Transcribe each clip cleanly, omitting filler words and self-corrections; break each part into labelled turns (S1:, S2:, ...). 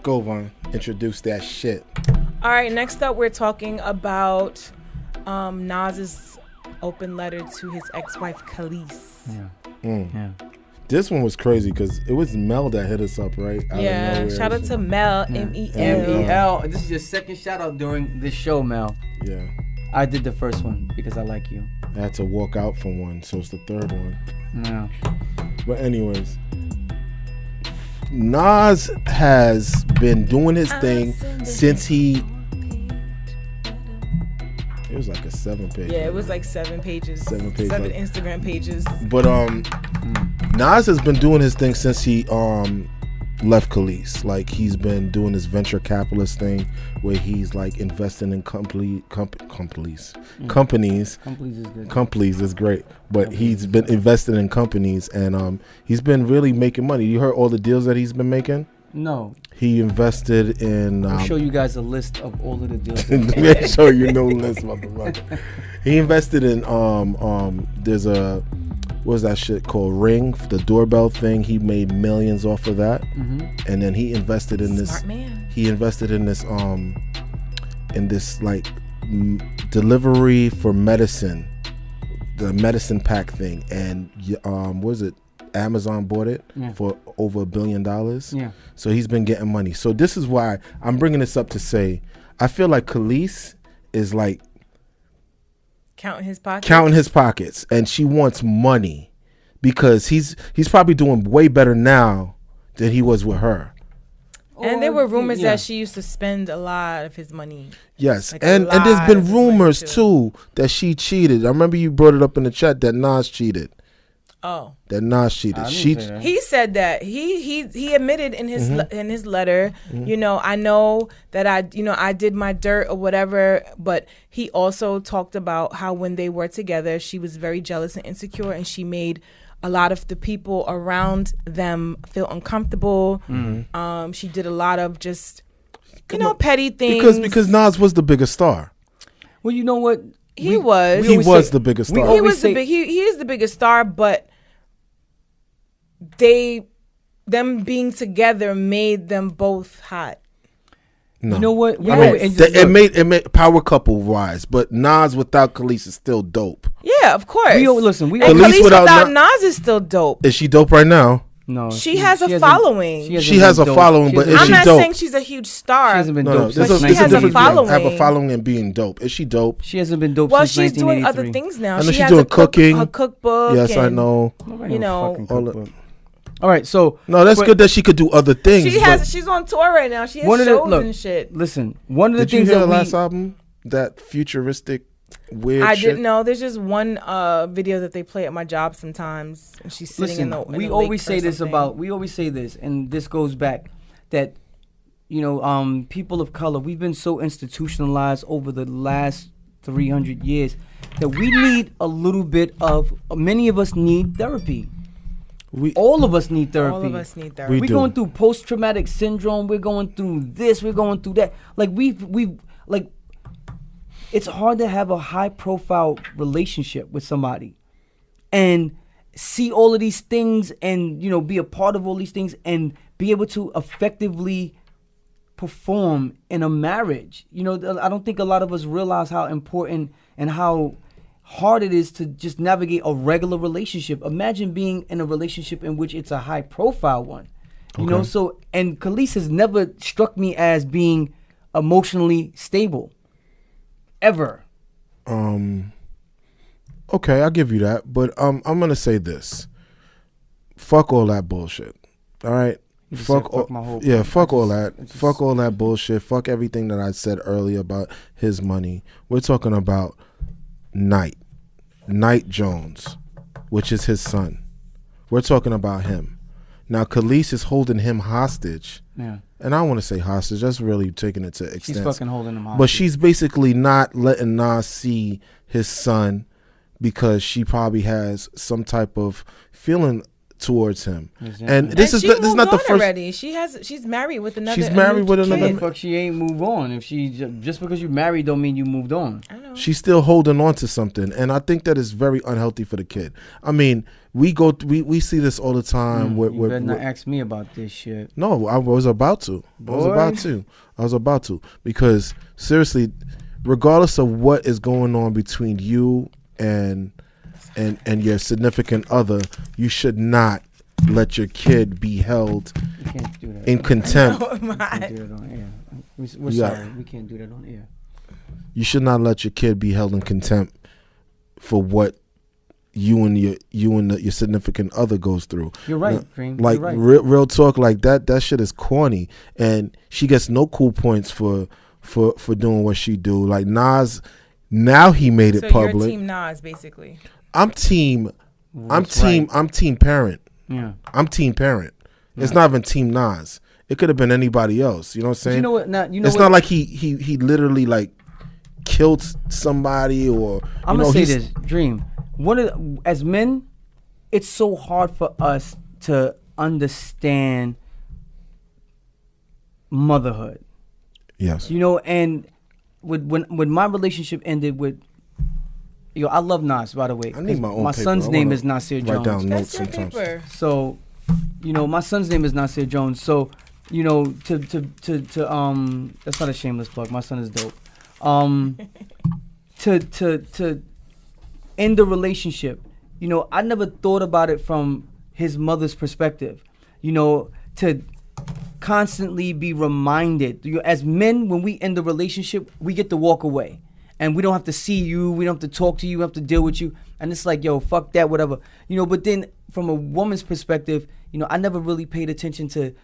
S1: take over and introduce that shit.
S2: All right, next up, we're talking about Nas's open letter to his ex-wife, Kelis.
S3: Yeah.
S1: This one was crazy because it was Mel that hit us up, right?
S2: Yeah, shout out to Mel,
S3: M-E-L. This is your second shout out during this show, Mel.
S1: Yeah.
S3: I did the first one because I like you.
S1: I had to walk out from one, so it's the third one.
S3: Yeah.
S1: But anyways, Nas has been doing his thing since he... It was like a 7-page.
S2: Yeah, it was like 7 pages. 7 Instagram pages.
S1: But Nas has been doing his thing since he left Kelis. Like, he's been doing this venture capitalist thing where he's like investing in companies. Companies is good. Companies is great, but he's been investing in companies, and he's been really making money. You heard all the deals that he's been making?
S3: No.
S1: He invested in...
S3: I'll show you guys a list of all of the deals.
S1: Make sure you know list, motherfucker. He invested in... There's a... What was that shit called? Ring, the doorbell thing. He made millions off of that. Mm-hmm. And then he invested in this...
S2: Smart man.
S1: He invested in this... In this, like, delivery for medicine. The medicine pack thing. And, what was it? Amazon bought it for over $1 billion. Yeah. So he's been getting money. So this is why I'm bringing this up to say, I feel like Kelis is like
S2: counting his pockets,
S1: and she wants money because he's probably doing way better now than he was with her.
S2: And there were rumors that she used to spend a lot of his money.
S1: Yes, like and there's been rumors too that she cheated. I remember you brought it up in the chat that Nas cheated.
S2: Oh,
S1: that Nas cheated.
S2: He said that he admitted in his in his letter. You know, I know that I did my dirt or whatever, but he also talked about how when they were together, she was very jealous and insecure, and she made a lot of the people around them feel uncomfortable. She did a lot of just petty things
S1: because Nas was the biggest star.
S3: Well, you know what?
S1: He was the biggest star.
S2: He is the biggest star, but them being together made them both hot.
S1: No.
S3: You know what?
S1: It made power couple wise, but Nas without Kelis is still dope.
S2: Yeah, of course.
S1: Kelis
S2: without Nas is still dope.
S1: Is she dope right now?
S3: No,
S2: she has a following.
S1: She has a following, but is she dope?
S2: I'm not saying she's a huge star.
S3: She hasn't been dope.
S2: She has a following.
S1: Have a following and being dope. Is she dope?
S3: She hasn't been dope
S2: since 1983. Well, she's doing other things now.
S1: I know she's doing cooking.
S2: Her cookbook.
S1: Yes, I know.
S2: You know.
S3: All right, so
S1: no, that's good that she could do other things.
S2: She's on tour right now. She has shows and shit.
S3: Listen, one of the things
S1: did you hear the last album, that futuristic weird
S2: I
S1: shit?
S2: didn't know. There's just one video that they play at my job sometimes, and she's sitting in the.
S3: We always say this, and this goes back that people of color, we've been so institutionalized over the last 300 years that we need a little bit of. Many of us need therapy. All of us need therapy.
S2: All of us need therapy.
S3: We're going through post-traumatic syndrome. We're going through this. We're going through that. Like we've it's hard to have a high-profile relationship with somebody and see all of these things and be a part of all these things and be able to effectively perform in a marriage. I don't think a lot of us realize how important and how hard it is to just navigate a regular relationship. Imagine being in a relationship in which it's a high profile one. You know, so and Kelis has never struck me as being emotionally stable. Ever.
S1: Okay, I'll give you that. But I'm gonna say this. Fuck all that bullshit. All right? Fuck all that. Fuck all that bullshit. Fuck everything that I said earlier about his money. We're talking about Knight Jones, which is his son. We're talking about him. Now Kelis is holding him hostage.
S3: Yeah.
S1: And I don't want to say hostage, that's really taking it to extent.
S3: She's fucking holding him hostage.
S1: But she's basically not letting Nas see his son because she probably has some type of feeling towards him.
S2: Exactly.
S1: And this is not the first.
S2: Already. She's married with another.
S1: She's married with another.
S3: The fuck, she ain't move on. If she just because you married don't mean you moved on.
S2: I know.
S1: She's still holding on to something, and I think that is very unhealthy for the kid. I mean, we see this all the time.
S3: You better not ask me about this shit.
S1: No, I was about to. I was about to because seriously, regardless of what is going on between you and your significant other, you should not let your kid be held in contempt.
S3: We can't do that on air. We're sorry, we can't do that on air.
S1: You should not let your kid be held in contempt for what you and your significant other goes through.
S3: You're right, Dream.
S1: Like
S3: You're right.
S1: real talk, like that shit is corny, and she gets no cool points for doing what she do. Like Nas, now he made it public.
S2: So you're team Nas, basically.
S1: I'm team parent.
S3: Yeah.
S1: I'm team parent. It's not even team Nas. It could have been anybody else. You know what I'm saying?
S3: But you know what?
S1: It's not like he literally like killed somebody or.
S3: I'm gonna say this, Dream. As men, it's so hard for us to understand motherhood.
S1: Yes.
S3: You know, and when my relationship ended with. Yo, I love Nas, by the way.
S1: I need my own
S3: My
S1: paper.
S3: son's name is Nasir Jones.
S1: Write down notes
S2: That's your
S1: sometimes.
S2: paper.
S3: So, you know, my son's name is Nasir Jones. So, you know, to that's not a shameless plug. My son is dope. To end the relationship, you know, I never thought about it from his mother's perspective. You know, to constantly be reminded. As men, when we end the relationship, we get to walk away. And we don't have to see you. We don't have to talk to you. We have to deal with you. And it's like, yo, fuck that, whatever. You know, but then from a woman's perspective, you know, I never really paid attention to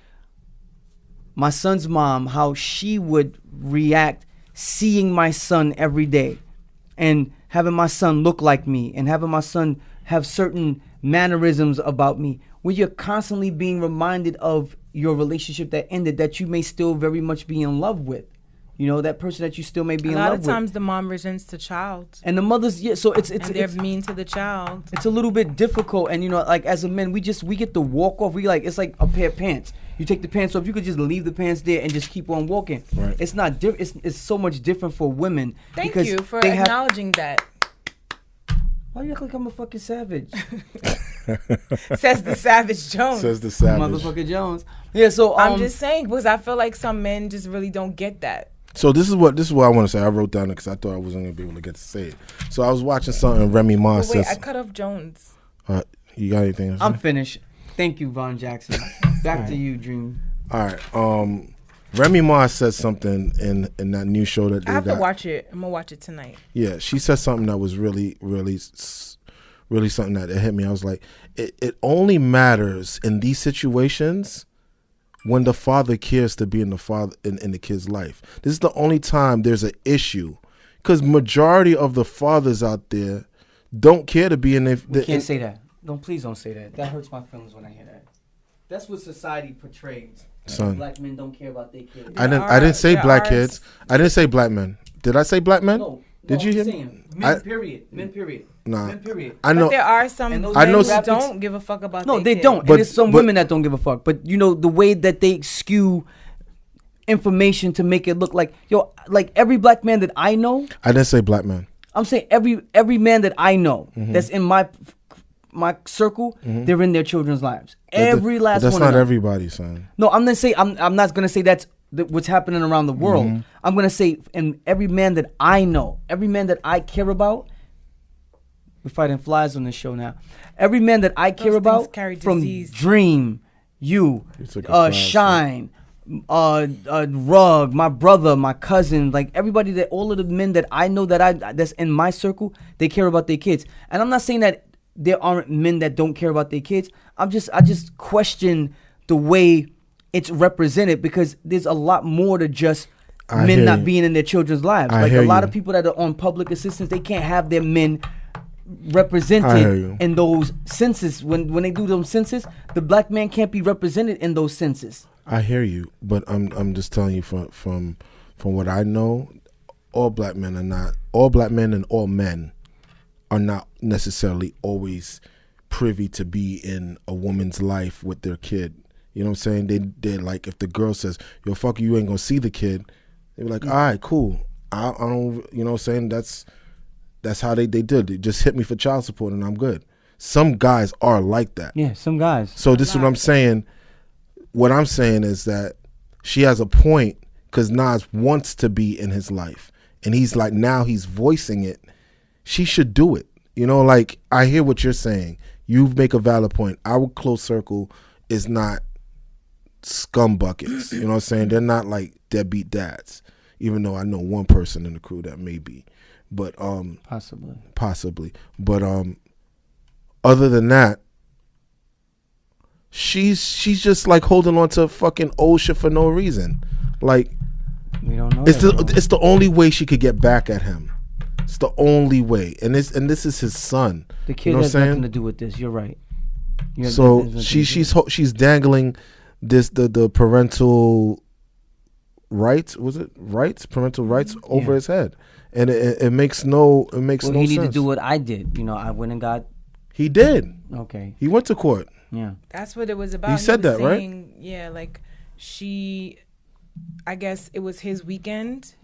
S3: my son's mom, how she would react seeing my son every day and having my son look like me and having my son have certain mannerisms about me. When you're constantly being reminded of your relationship that ended, that you may still very much be in love with. You know, that person that you still may be in love with.
S2: A lot of times the mom resents the child.
S3: And the mother's, so it's
S2: they're mean to the child.
S3: It's a little bit difficult. And, you know, like as a man, we get to walk off. It's like a pair of pants. You take the pants off, you could just leave the pants there and just keep on walking.
S1: Right.
S3: It's not different. It's so much different for women.
S2: Thank you for acknowledging that.
S3: Why you act like I'm a fucking savage?
S2: Says the Savage Jones.
S1: Says the Savage.
S3: Motherfucker Jones. Yeah, so
S2: I'm just saying, because I feel like some men just really don't get that.
S1: So this is what I want to say. I wrote down it because I thought I wasn't going to be able to get to say it. So I was watching something Remy Ma says.
S2: Wait, I cut off Jones.
S1: You got anything?
S3: I'm finished. Thank you, Von Jackson. Back to you, Dream.
S1: All right. Remy Ma said something in that new show that they
S2: I have
S1: got.
S2: to watch it. I'm gonna watch it tonight.
S1: Yeah, she said something that was really, really, really something that hit me. I was like, it only matters in these situations when the father cares to be in the kid's life. This is the only time there's an issue, because majority of the fathers out there don't care to be in the.
S3: We can't say that. Please don't say that. That hurts my feelings when I hear that. That's what society portrays.
S1: Son.
S3: Black men don't care about their kids.
S1: I didn't say black kids. I didn't say black men. Did I say black men?
S3: No.
S1: Did you hear
S3: me? Men, period. Men, period.
S1: Nah.
S3: Men, period.
S1: I know.
S2: But there are some men who don't give a fuck about
S3: No,
S2: their
S3: they
S2: kids.
S3: don't. And there's some women that don't give a fuck. But, you know, the way that they skew information to make it look like, like every black man that I know.
S1: I didn't say black man.
S3: I'm saying every man that I know that's in my circle, they're in their children's lives. Every last one.
S1: That's not everybody, son.
S3: No, I'm not saying I'm not gonna say that's what's happening around the world. I'm gonna say, and every man that I know, every man that I care about, we're fighting flies on this show now. Every man that I care about, from Dream, you, Shine, Rug, my brother, my cousin, like everybody all of the men that I know that's in my circle, they care about their kids. And I'm not saying that there aren't men that don't care about their kids. I just question the way it's represented, because there's a lot more to just men not being in their children's lives. Like a lot of people that are on public assistance, they can't have their men represented in those census. When they do those census, the black man can't be represented in those census.
S1: I hear you, but I'm just telling you from what I know, all black men and all men are not necessarily always privy to be in a woman's life with their kid. You know what I'm saying? They're like, if the girl says, yo, fuck you ain't gonna see the kid, they be like, all right, cool. I don't, you know what I'm saying? That's how they did. They just hit me for child support and I'm good. Some guys are like that.
S3: Yeah, some guys.
S1: So this is what I'm saying. What I'm saying is that she has a point because Nas wants to be in his life. And he's like, now he's voicing it. She should do it. You know, like, I hear what you're saying. You make a valid point. Our close circle is not scum buckets. You know what I'm saying? They're not like deadbeat dads. Even though I know one person in the crew that may be. But possibly. But other than that, she's just like holding on to fucking old shit for no reason. Like,
S3: we don't know.
S1: It's the only way she could get back at him. It's the only way, and this is his son.
S3: The kid has nothing to do with this. You're right.
S1: So she's dangling this the parental rights. Was it rights? Parental rights over his head, and it makes no sense.
S3: He needed to do what I did. You know, I went and got.
S1: He did.
S3: Okay.
S1: He went to court.
S3: Yeah.
S2: That's what it was about.
S1: He said that,
S2: saying,
S1: right?
S2: Yeah, like I guess it was his weekend.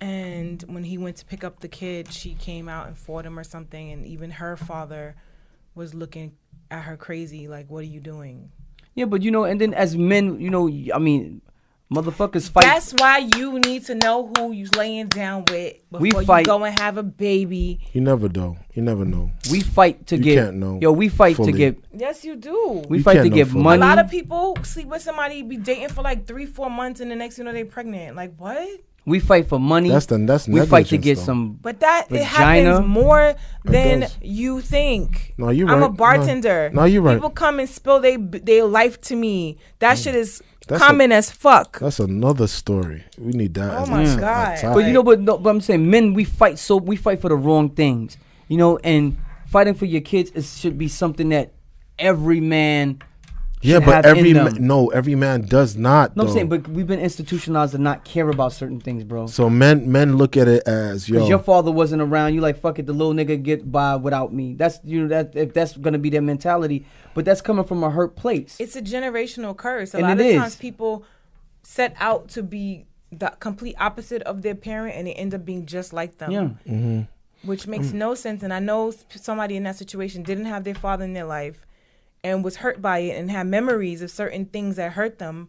S2: And when he went to pick up the kid, she came out and fought him or something. And even her father was looking at her crazy, like, what are you doing?
S3: Yeah, but, you know, and then as men, you know, I mean, motherfuckers fight.
S2: That's why you need to know who you're laying down with before you go and have a baby.
S1: You never know. You never know.
S3: We fight to
S1: you
S3: get.
S1: Can't know.
S3: Yo, we fight
S1: fully.
S3: to get.
S2: Yes, you do.
S3: We fight to get
S1: fully.
S3: money.
S2: A lot of people sleep with somebody, be dating for like 3-4 months, and the next you know they're pregnant. Like, what?
S3: We fight for money.
S1: That's
S3: we fight to get
S1: though.
S3: some.
S2: But that
S3: vagina.
S2: It happens more than you think.
S1: No, you're right.
S2: I'm a bartender.
S1: No, you're right.
S2: People come and spill their life to me. That shit is common as fuck.
S1: That's another story. We need that.
S2: Oh my God.
S3: But you know, but I'm saying men, we fight for the wrong things. You know, and fighting for your kids should be something that every man.
S1: Yeah, but every man does not.
S3: No,
S1: though.
S3: I'm saying, but we've been institutionalized to not care about certain things, bro.
S1: So men look at it as
S3: because your father wasn't around. You like, fuck it, the little nigga get by without me. That's if that's gonna be their mentality, but that's coming from a hurt place.
S2: It's a generational curse. A lot of times people set out to be the complete opposite of their parent, and they end up being just like them.
S3: Yeah.
S1: Mm-hmm.
S2: Which makes no sense. And I know somebody in that situation didn't have their father in their life and was hurt by it and had memories of certain things that hurt them.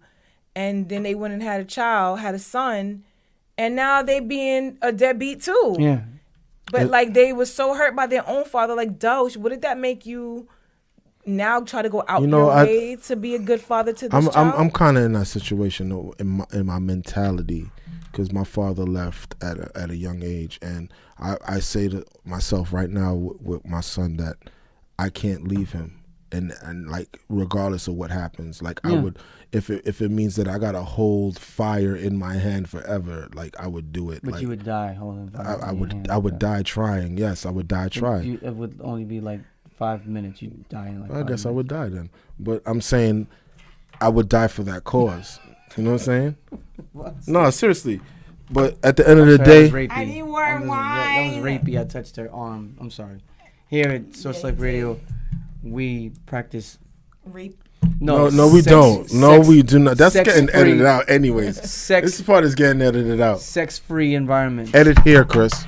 S2: And then they went and had a child, had a son, and now they being a deadbeat too.
S3: Yeah.
S2: But like they was so hurt by their own father, like, Doge, wouldn't that make you now try to go out your way to be a good father to this child?
S1: I'm kind of in that situation though, in my mentality, because my father left at a young age, and I say to myself right now with my son that I can't leave him. And like regardless of what happens, like I would, if it means that I gotta hold fire in my hand forever, like I would do it.
S3: But
S1: like,
S3: you would die holding fire.
S1: I would die trying. Yes, I would die trying.
S3: It would only be like 5 minutes. You'd die in like.
S1: I guess I would die then. But I'm saying, I would die for that cause. You know what I'm saying? No, seriously. But at the end of the day,
S2: I need more wine.
S3: That was rapey. I touched her arm. I'm sorry. Here at Source Life Radio, we practice
S2: rape.
S1: No, we don't. No, we do not. That's getting edited out anyways. This part is getting edited out.
S3: Sex-free environment.
S1: Edit here, Chris.